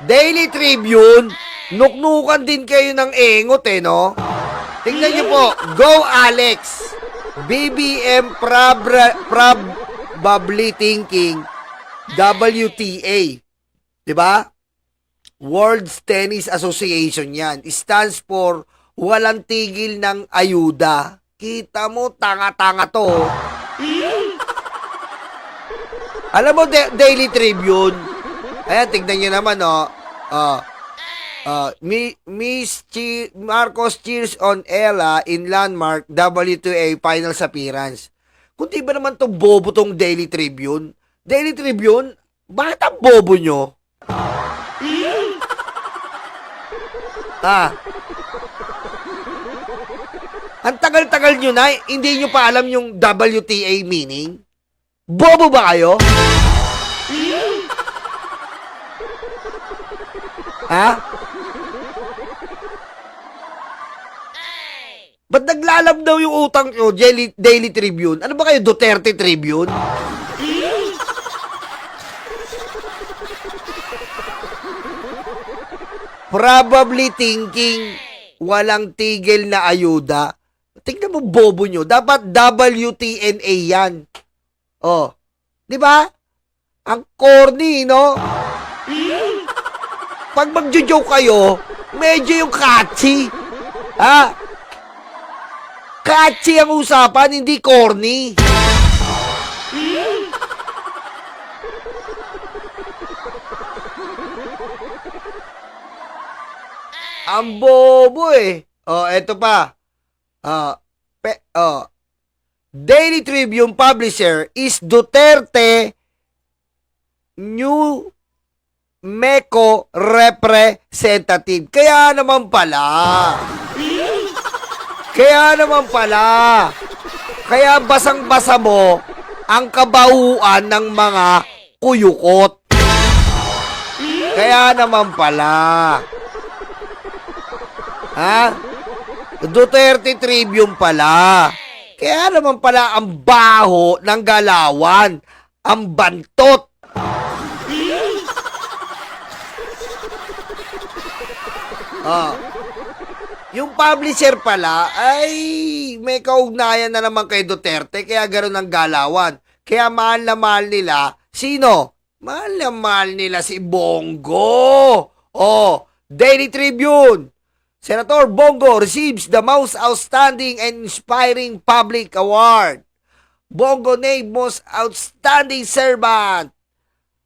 Daily Tribune, nuknukan din kayo ng engot no? Tingnan nyo po, Go Alex, BBM Probably Thinking, WTA, diba? World Tennis Association yan. Stands for Walang Tigil ng Ayuda. Kita mo, tanga-tanga to. Alam mo, Daily Tribune, ayan, tignan nyo naman, Marcos cheers on Ella in landmark WTA finals appearance. Kung di ba naman to bobo tong Daily Tribune? Daily Tribune, bakit ang bobo nyo? Ang tagal-tagal nyo na, hindi nyo pa alam yung WTA meaning? Bobo ba kayo? Ba't naglalab daw yung utang nyo, Daily Tribune? Ano ba kayo, Duterte Tribune? Probably thinking walang tigil na ayuda. Tingnan mo, bobo nyo. Dapat WTNA yan. Oh. Di ba? Ang corny, no? Pag magjo-joke kayo, medyo yung catchy. Catchy ang usapan, hindi corny. Ang bobo eh. Oh, eto pa. Daily Tribune publisher is Duterte New Meco representative. Kaya naman pala. Kaya basang-basa mo ang kabauan ng mga kuyukot. Kaya naman pala. Duterte Tribune pala. Kaya naman pala ang baho ng galawan. Ang bantot. Yung publisher pala ay may kaugnayan na naman kay Duterte, kaya gano'n ang galawan. Kaya mahal na mahal nila, sino? Mahal na mahal nila si Bongo. Daily Tribune. Senator Bongo receives the most outstanding and inspiring public award. Bongo named most outstanding servant.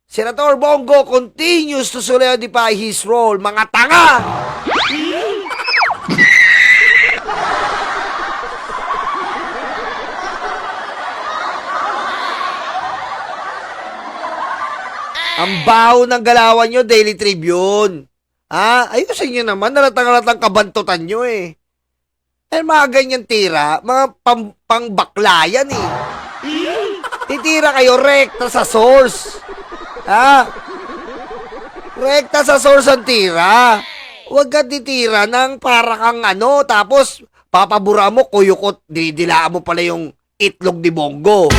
Senator Bongo continues to solidify his role. Mga tanga! Ang baho ng galawan nyo, Daily Tribune. Ayusin nyo naman, nalatang kabantutan nyo eh. Mga ganyan tira, mga pangbaklayan eh. Titira kayo rekta sa source. Rekta sa source ang tira. Huwag ka titira ng para kang tapos papabura mo, kuyukot, didilaan mo pala yung itlog ni Bongo.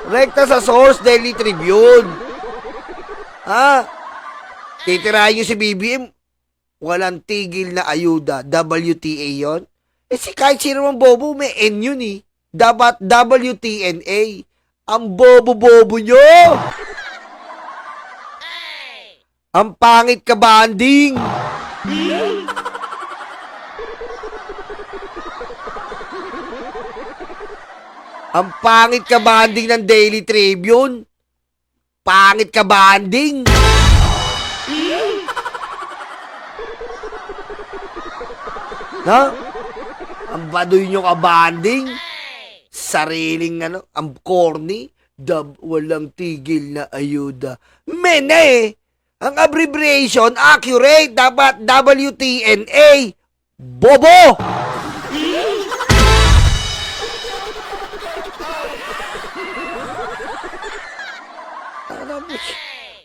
Rekta sa source, Daily Tribune. Titirahin nyo si BBM, walang tigil na ayuda, WTA yon. Kahit sino mang bobo, may N yun eh. Dapat WTNA. Ang bobo-bobo nyo! Ang pangit ka banding! Ang pangit ka banding ng Daily Tribune. Pangit ka banding. Ang baduy nyo ka banding. Sariling ang corny. Walang tigil na ayuda. Mene! Ang abbreviation, accurate, dapat WTNA. Bobo!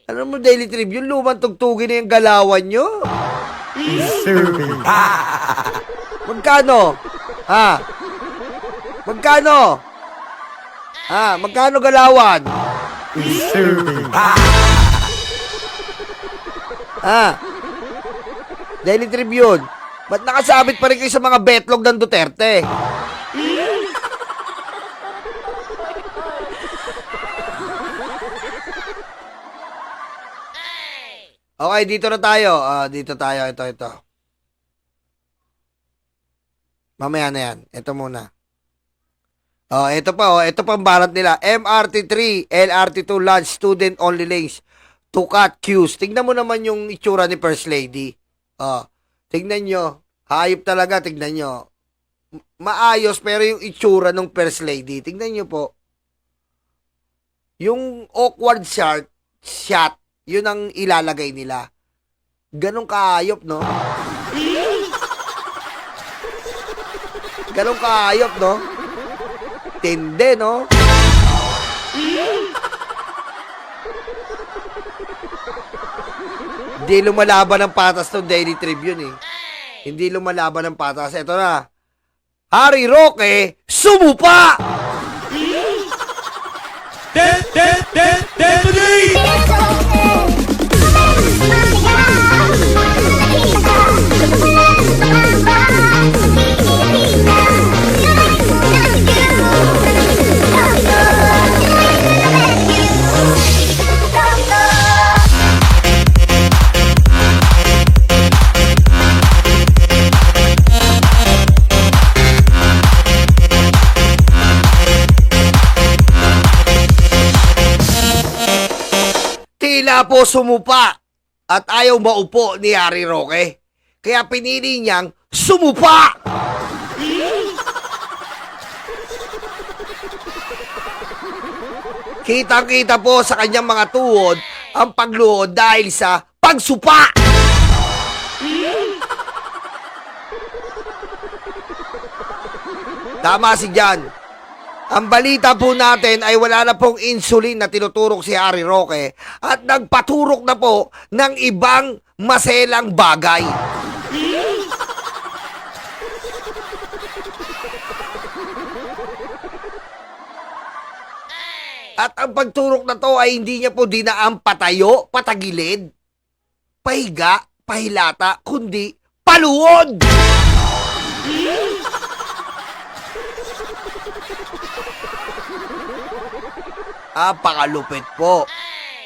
Alam mo, Daily Tribune, lumang tugtugin na yung galawan nyo. Magkano? Magkano? Magkano galawan? Daily Tribune. Ba't nakasabit pa rin kayo sa mga betlog ng Duterte? Okay, dito na tayo. Dito tayo. Ito. Mamaya na yan. Ito muna. Ito pa. Ito pa ang barat nila. MRT3, LRT2 launch student only lanes to cut queues. Tingnan mo naman yung itsura ni First Lady. Tingnan nyo. Hayop talaga. Tingnan nyo. Maayos pero yung itsura ng First Lady. Tingnan nyo po. Yung awkward shot, yun ang ilalagay nila. Ganong kaayop, no? Ganong kaayop, no? Tinde, no? Hindi lumalaban ng patas ng Daily Tribune, eh. Hindi lumalaban ng patas. Ito na. Harry Roque, sumupa! Tila po sumupa at ayaw maupo ni Harry Roque. Kaya pinili niyang sumupa! Kitang-kita po sa kanyang mga tuhod ang pagluhod dahil sa pagsupa! Tama si Jan. Ang balita po natin ay wala na pong insulin na tinuturok si Harry Roque at nagpaturok na po ng ibang maselang bagay. At ang pagturok na to ay hindi niya po dinaang patayo, patagilid, pahiga, pahilata, kundi paluod! Pakalupit po.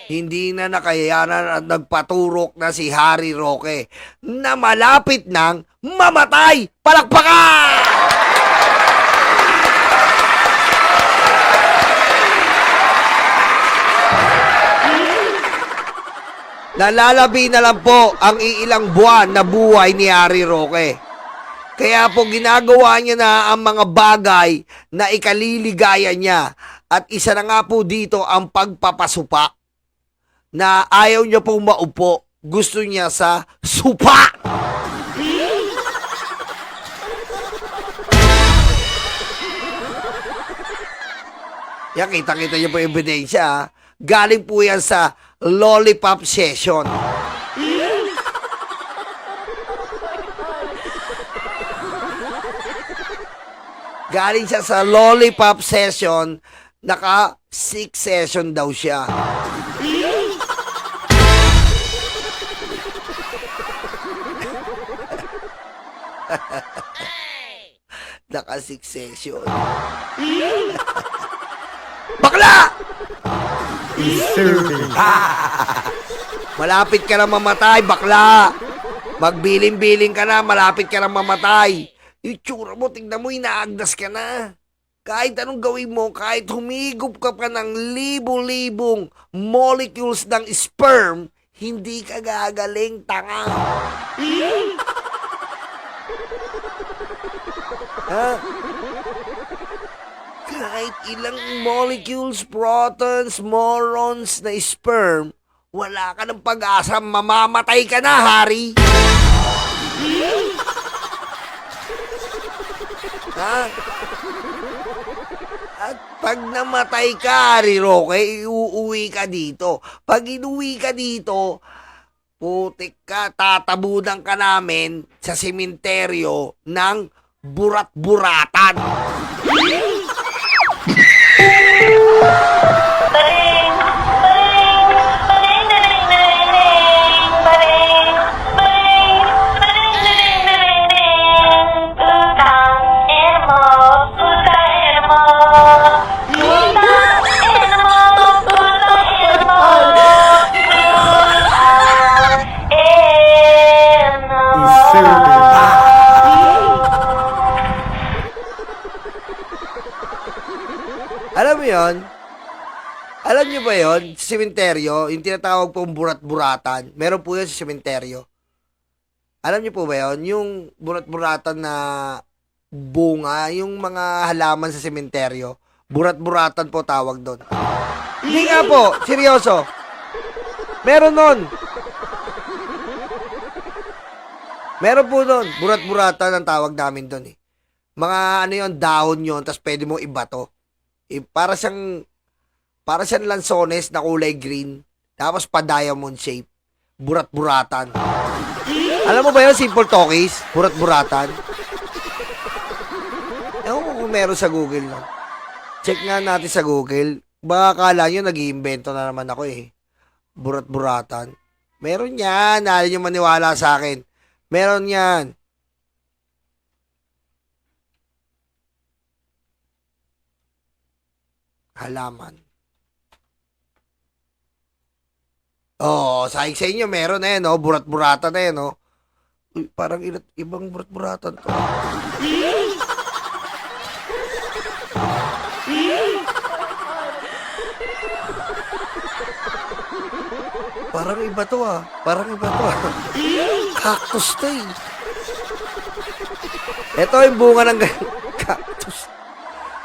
Hindi na nakayanan at nagpaturok na si Harry Roque na malapit nang mamatay. Palakpakan! Nalalabi na lang po ang iilang buwan na buhay ni Harry Roque. Kaya po ginagawa niya na ang mga bagay na ikaliligaya niya. At isa na nga po dito ang pagpapasupa na ayaw niya pong maupo. Gusto niya sa supa. Yan, kita-kita niyo po yung ebidensya. Galing po yan sa lollipop session. Galing siya sa lollipop session. Naka 6 session daw siya. Naka 6 session. Bakla! Malapit ka na mamatay, bakla. Magbiling-biling ka na, malapit ka na mamatay. Yung tsura mo, tingnan mo, inaagdas ka na. Kahit anong gawin mo, kahit humigop ka pa ng libo-libong molecules ng sperm, hindi ka gagaling, tanga. Ha? Kahit ilang molecules, protons, morons na sperm, wala ka ng pag-asa, mamamatay ka na, Harry. Ha? At pag namatay ka, Harry Roque, uuwi ka dito. Pag inuwi ka dito, putik ka, tatabunan ka namin sa sementeryo ng burat-buratan. Taring! Alam mo yon? Alam niyo ba yon? Sa sementeryo, yung tinatawag pong burat-buratan, meron po yan sa sementeryo. Alam niyo po ba yon? Yung burat-buratan na bunga, yung mga halaman sa sementeryo, burat-buratan po tawag doon. Hindi nga po, seryoso. Meron nun. Meron po doon, burat-buratan ang tawag namin doon eh. Mga ano yon, dahon yon, tapos pwede mo ibato. Para siyang lansones na kulay green, tapos pa-diamond shape. Burat-buratan. Alam mo ba yun, simple talkies? Burat-buratan. Ewan ko kung meron sa Google, no? Check nga natin sa Google. Baka akala nyo, nag-iimbento na naman ako eh. Burat-buratan. Meron yan. Ayaw nyo maniwala sa akin. Meron yan. Halaman. Oh, sa inyo meron na yan, no? Burat-buratan na yan, no? Uy, parang ibang burat-buratan to. Parang iba to ah. Parang iba to ah. Cactus to eh. Ito yung bunga ng cactus.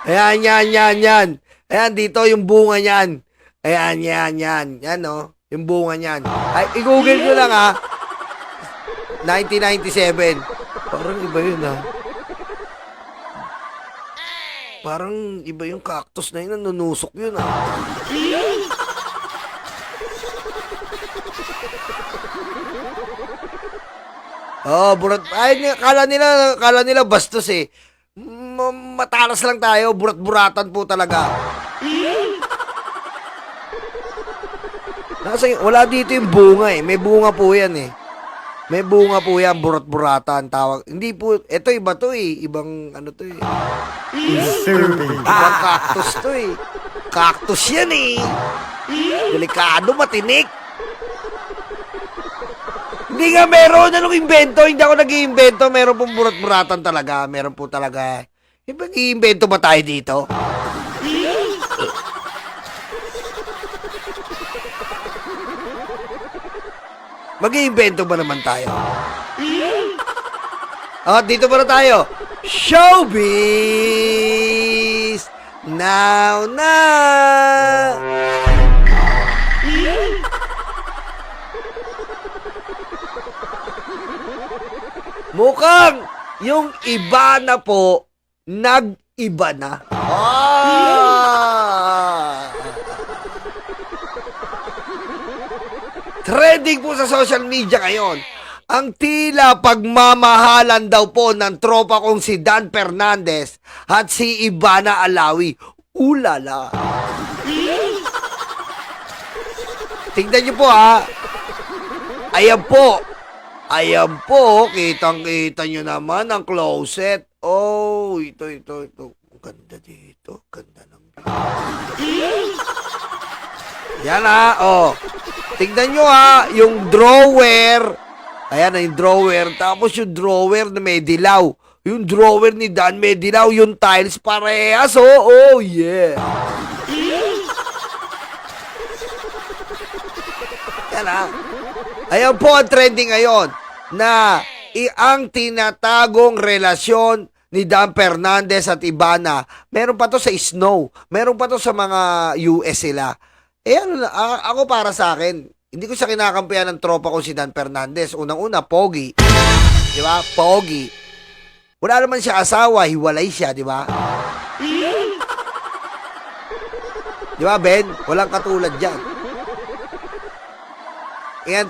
Ayan, yan. Ayan, dito yung bunga niyan. Ayan. Yan, no? Yung bunga niyan. Ay, i-google nyo lang ah. 1997. Parang iba yun ah. Parang iba yung cactus na yun. Nanunusok yun ah. Oh, burat. Ay, kala nila bastos eh. Matalas lang tayo, burat-buratan po talaga. Wala dito yung bunga eh. May bunga po yan eh. May bunga po yan, burat-buratan tawag. Hindi po, eto iba to eh. Ibang ano to eh. Ibang cactus to eh. Cactus yan eh. Delikado, matinik. Hindi nga meron. Anong invento? Hindi ako nag-iimbento. Meron pong burat-buratan talaga. Meron po talaga. Nag-iimbento ba tayo dito? Mag-iimbento ba naman tayo? Oh, dito ba na tayo? Showbiz! Now na! Mukhang yung iba na po, nag-iba na. Trending po sa social media ngayon, ang tila pagmamahalan daw po ng tropa kong si Dan Fernandez at si Ivana Alawi. Ulala. Tingnan niyo po ha. Ayan po, kitang-kita nyo naman ang closet. Oh, ito. Ganda dito, ganda ng yan ha, oh. Tignan nyo ha, yung drawer. Ayan na yung drawer. Tapos yung drawer na may dilaw. Yung drawer ni Dan may dilaw. Yung tiles parehas, oh yeah. Yan ha. Ayan po ang trending ngayon na ang tinatagong relasyon ni Dan Fernandez at Ivana. Meron pa to sa Snow. Meron pa to sa mga US sila. Ako para sa akin, hindi ko siya kinakampihan ng tropa ko si Dan Fernandez. Unang-una, pogi. Di ba? Pogi. Wala naman siya asawa, hiwalay siya, di ba? Di ba, Ben? Walang katulad dyan. Ayan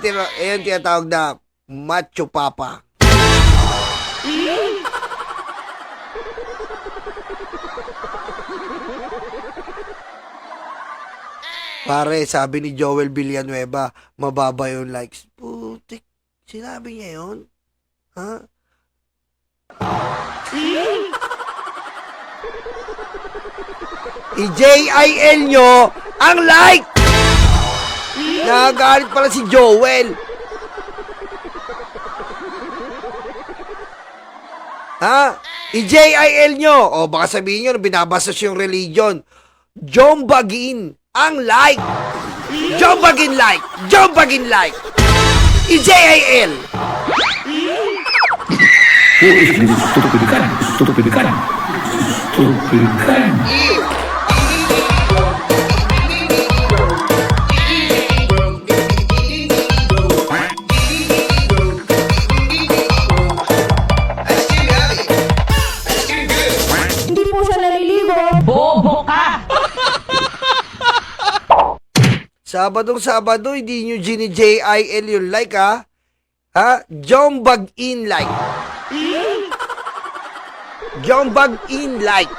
tinatawag na macho papa. Pare, sabi ni Joel Villanueva, mababa yung likes. Putik, sinabi niya yun? Ha? I-JIL nyo ang like! Nagagalit pala si Joel. Ha? I-JIL nyo. O baka sabihin nyo, binabastos yung religion. jombagin ang like. Jombagin like. Jombagin like. I-J-I-L. Estúpido cara. Hindi po siya naliligo. Bobo ka! Sabado, hindi nyo J-I-L yung like, ha? Ha? Jombagin like. Jombagin like.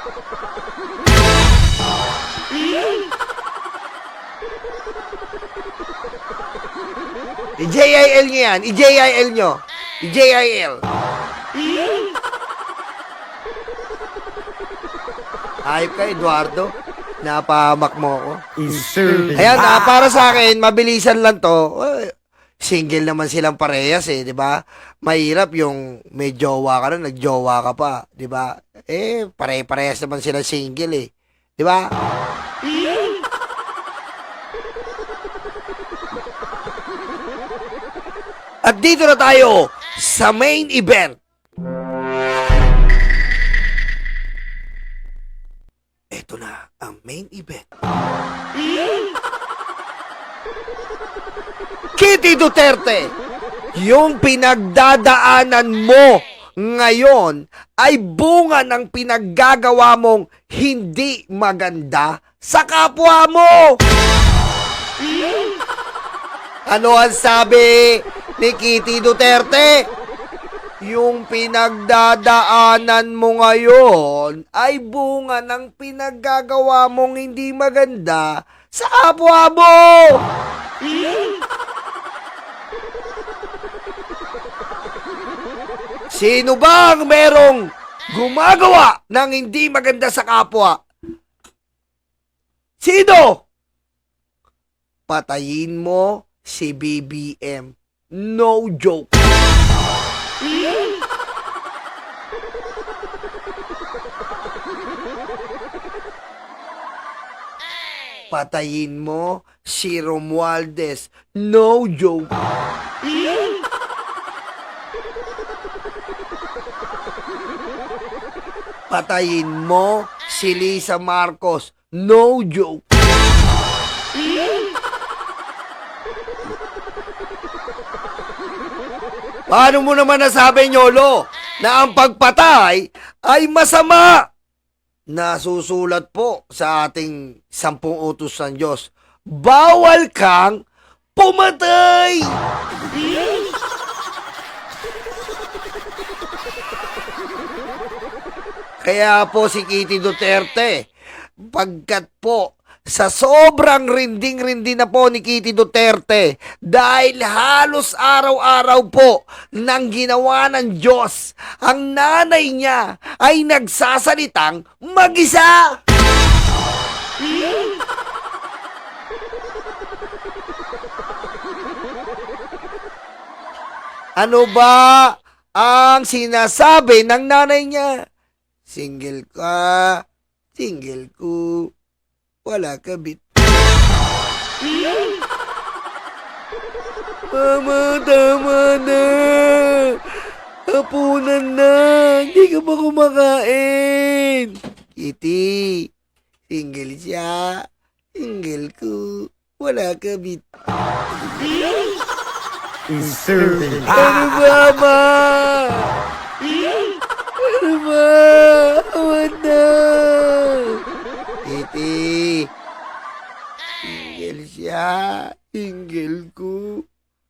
I-J-I-L nyo yan. I-J-I-L nyo. I-J-I-L. Ayop ka, Eduardo. Napahamak mo ako. Ayan, para sa akin, mabilisan lang to. Single naman silang parehas di ba? Mahirap yung may jowa ka na, nagjowa ka pa, di ba? Pare-parehas naman sila single di ba? At dito na tayo sa main event. Ito na ang main event. Kitty Duterte, yung pinagdadaanan mo ngayon ay bunga ng pinaggagawa mong hindi maganda sa kapwa mo. Ano ang sabi ni Kitty Duterte? Yung pinagdadaanan mo ngayon ay bunga ng pinaggagawa mong hindi maganda sa kapwa mo. Sino bang merong gumagawa ng hindi maganda sa kapwa? Sino? Patayin mo si BBM. No joke. Patayin mo si Romualdez. No joke. Patayin mo si Lisa Marcos. No joke. Paano mo naman nasabi, Nyolo, na ang pagpatay ay masama? Nasusulat po sa ating 10 utos ng Diyos, bawal kang pumatay! Kaya po si Kitty Duterte, pagkat po sa sobrang rinding-rindi na po ni Kitty Duterte dahil halos araw-araw po nang ginawa ng Diyos, ang nanay niya ay nagsasalitang mag-isa. Ano ba ang sinasabi ng nanay niya? Single ka, single ko, wala kabit. Mama, tama na. Hapunan na. Hindi ka ba kumakain? Kitty, single siya, single ko, wala kabit. Ano ba, ma? Ano ba? Awan na. Kitty, single siya, single ko,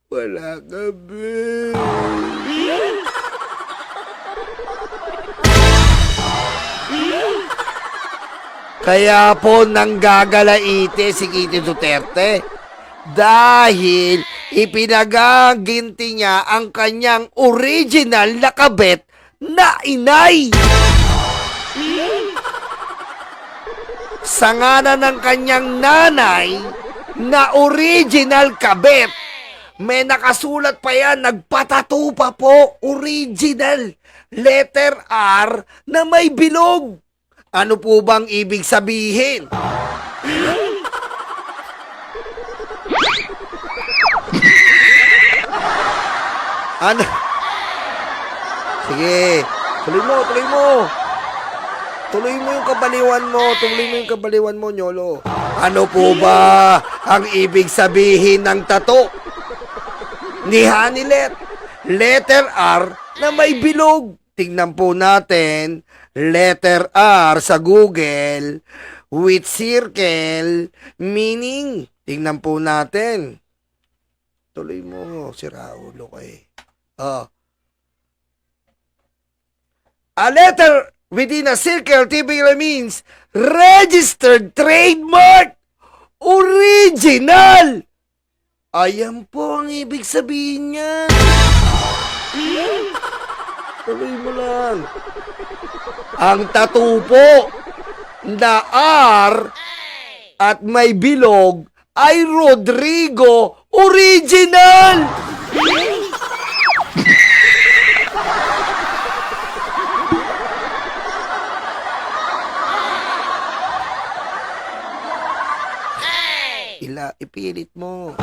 wala kabit. Kaya po nanggagalaite si Kitty Duterte dahil ipinagaginti niya ang kanyang original na kabet na inay. Sa ngana ng kanyang nanay na original kabet, may nakasulat pa yan, nagpatato pa po, original, letter R na may bilog. Ano po bang ibig sabihin? Ano? Sige, tuloy mo, tuloy mo. Tuloy mo yung kabaliwan mo, Nyolo. Ano po ba ang ibig sabihin ng tato ni Hanilet? Letter R na may bilog. Tingnan po natin, letter R sa Google with circle meaning. Tingnan po natin. Tuloy mo, si Raulo kay. A letter within a circle typically means registered trademark. Original. Ayan po ang ibig sabihin niya. Tuloy mo lang. Ang tattoo po na R at may bilog ay Rodrigo Original. Ipilit mo.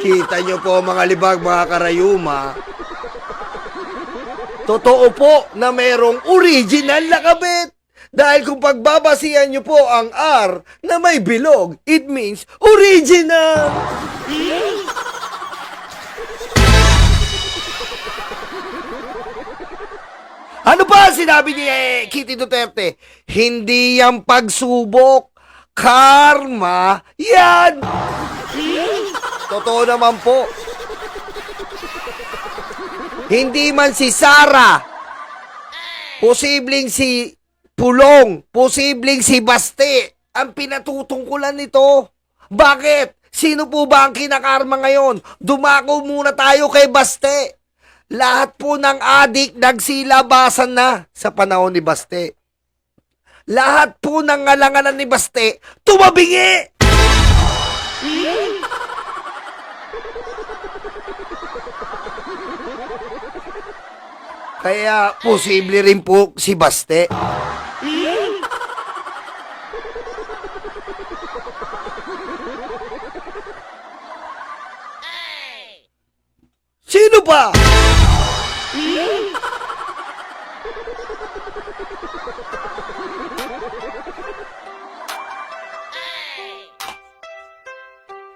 Kita nyo po mga libag, mga karayuma. Totoo po na mayroong original na kabit. Dahil kung pagbabasihan nyo po ang R na may bilog, it means original. Ano ba sinabi ni Kitty Duterte? Hindi yan pagsubok. Karma, yan! Totoo naman po. Hindi man si Sara, posibleng si Pulong, posibleng si Baste, ang pinatutungkulan nito. Bakit? Sino po ba ang kinakarma ngayon? Dumako muna tayo kay Baste. Lahat po ng adik nagsilabasan na sa panahon ni Baste. Lahat po ng ngalanganan ni Baste, tumabingi! Kaya posible rin po si Baste. Sino pa?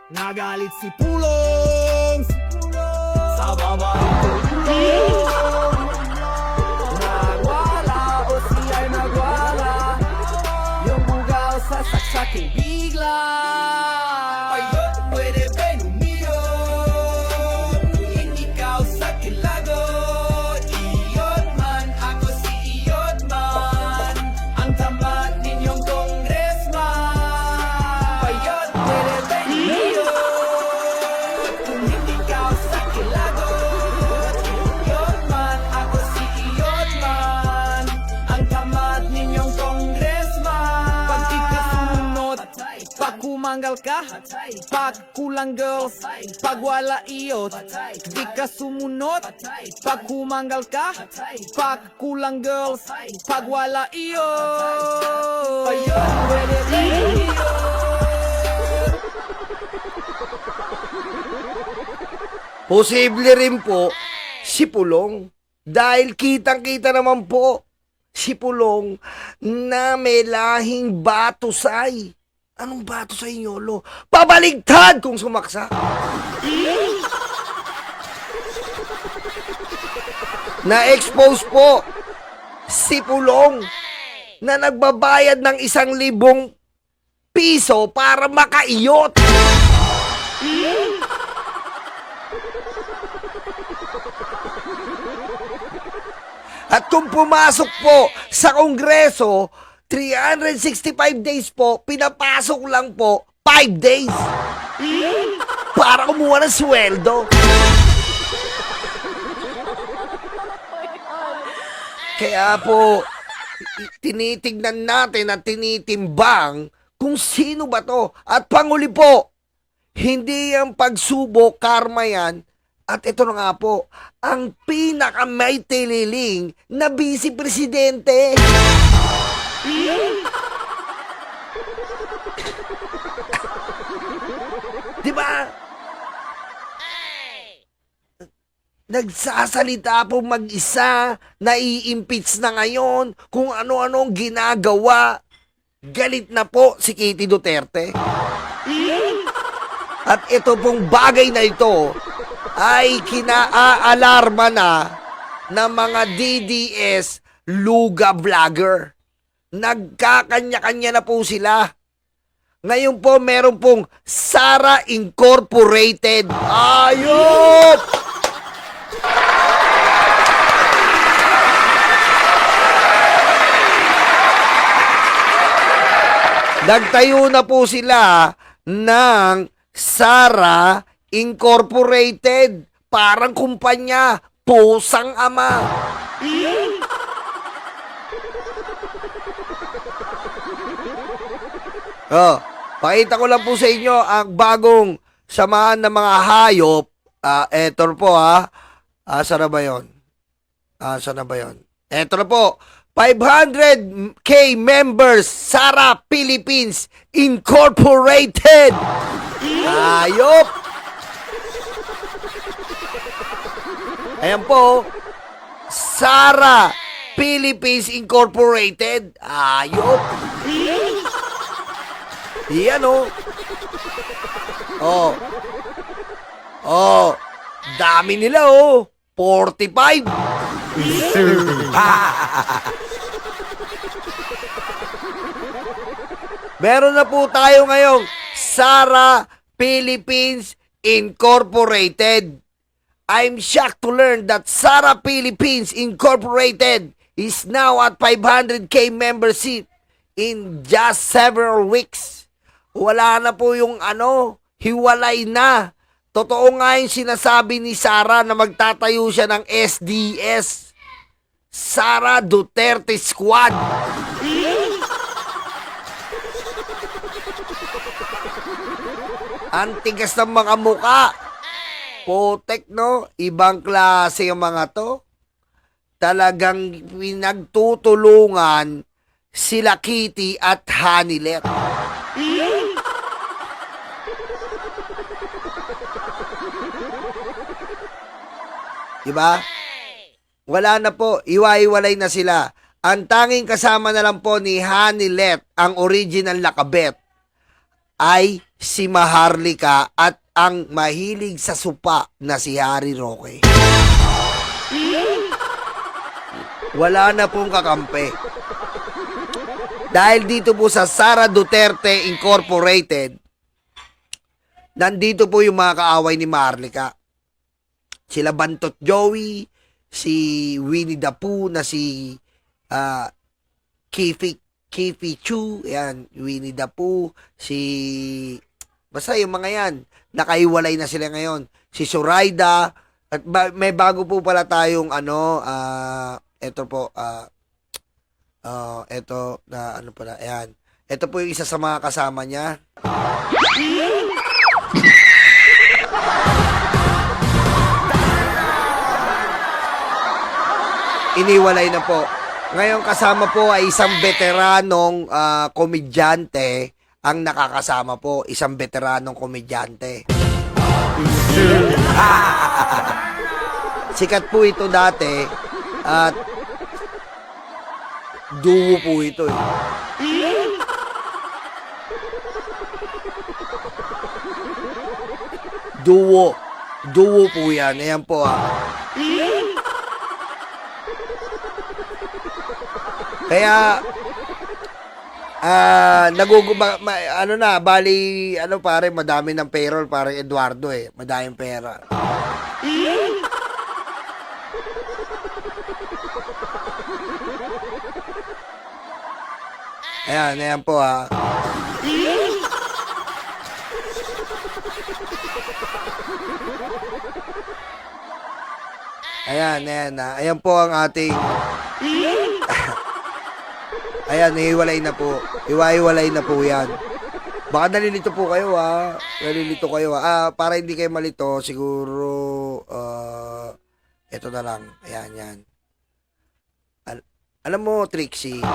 Nagalit si Pulong sa babaeng tulong. Nagwala o siya'y nagwala, yung bugaw sa saksaking bigla. Ayun, pwede ba'y umiyon? Ikaw sa kilagot, iyot man, ako si iyot man, ang tamat ninyong congressman. Ayun, pwede ba'y umiyon? Kung hindi ikaw sa kilagot, iyot man, ako si iyot man, ang tamat ninyong congressman. Pag ikasumunod, pag kumanggal ka, pag kulang girls, pag wala iyot, di ka sumunod. Pag kumanggal ka, pag kulang girls, pag wala iyot. Ayun, pwede rin iyot. Posible rin po si Pulong. Dahil kitang-kita naman po si Pulong na may lahing batusay. Anong batusay, Nyolo? Pabaligtad kung sumaksa. Na-expose po si Pulong na nagbabayad ng 1,000 piso para makaiyot. At kung pumasok po sa Kongreso, 365 days po, pinapasok lang po 5 days. Para kumuha ng sweldo. Kaya po, tinitignan natin at tinitimbang kung sino ba to. At panguli po, hindi yung pagsubok, karma yan. At ito na nga po, ang pinaka-may tililing na vice presidente. Di ba? Nagsasalita po mag-isa, nai-impeach na ngayon, kung ano-anong ginagawa. Galit na po si Kitty Duterte. At ito pong bagay na ito ay kinaalarma na ng mga DDS luga vlogger. Nagkakanya-kanya na po sila. Ngayon po meron pong Sara Incorporated. Ayop! Nagtayo na po sila ng Sara Incorporated. Parang kumpanya, pusang ama. Oh, pakita ko lang po sa inyo ang bagong samahan ng mga hayop. Eto po Asa na ba yun? Asa na ba yun? Eto na po. 500K members, Sara Philippines Incorporated. Ayop. Ayan po. Sara Philippines Incorporated. Ayop. Yan Oh. Dami nila 45. Meron na po tayo ngayong Sara Philippines Incorporated. I'm shocked to learn that Sara Philippines Incorporated is now at 500K membership in just several weeks. Wala na po yung hiwalay na. Totoo nga yung sinasabi ni Sara na magtatayo siya ng SDS. Sara Duterte Squad. Ang tigas ng mga muka. Potek, no? Ibang klase yung mga to. Talagang pinagtutulungan sila Kitty at Hanilet. Diba? Wala na po. Iwa-iwalay na sila. Ang tanging kasama na lang po ni Hanilet, ang original na kabet, ay si Maharlika at ang mahilig sa supa na si Harry Roque. Wala na pong kakampi. Dahil dito po sa Sara Duterte Incorporated, nandito po yung mga kaaway ni Maharlika. Sila Bantot Joey, si Winnie the Pooh na si Kifi Chu, yan, Winnie the Pooh, basta yung mga yan, nakaiwalay na sila ngayon. Si Zoraida, at may bago po pala tayong ito po, ito na pala, ayan. Ito po yung isa sa mga kasama niya. Iniwalay na po. Ngayon kasama po ay isang veteranong komedyante ang nakakasama po. Isang veteranong komedyante. Sikat po ito dati at duo po ito eh. Duo po yan. Ayan po Kaya pare, madami ng payroll parang Eduardo eh. Madaming pera. Ayan po Ayan po ang ating Ayan, hiwalay na po. Hiwa-hiwalay na po yan. Baka nalilito po kayo Nalilito kayo para hindi kayo malito, siguro ito na lang. Ayan, yan. Alam mo, Trixie.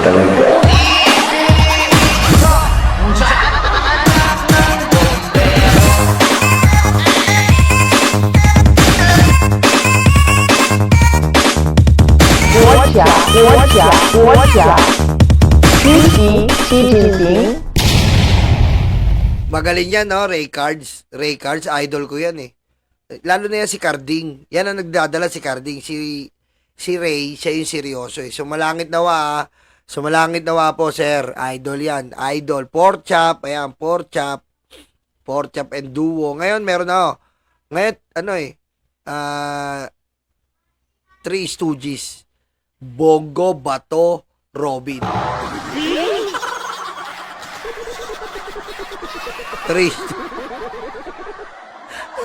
talaga. Magaling yan, no? Ray Cards. Ray Cards, idol ko yan eh. Lalo na yan si Carding. Yan ang nagdadala si Carding. Si Ray, siya yung seryoso eh. Sumalangit nawa, ah. Sumalangit nawa po, sir. Idol yan. Idol. Pork chop. Ayan, pork chop. Pork chop and duo. Ngayon, meron na, oh. Ngayon, ano eh. Three Stooges. Bongo, Bato, Robin. Three Stooges.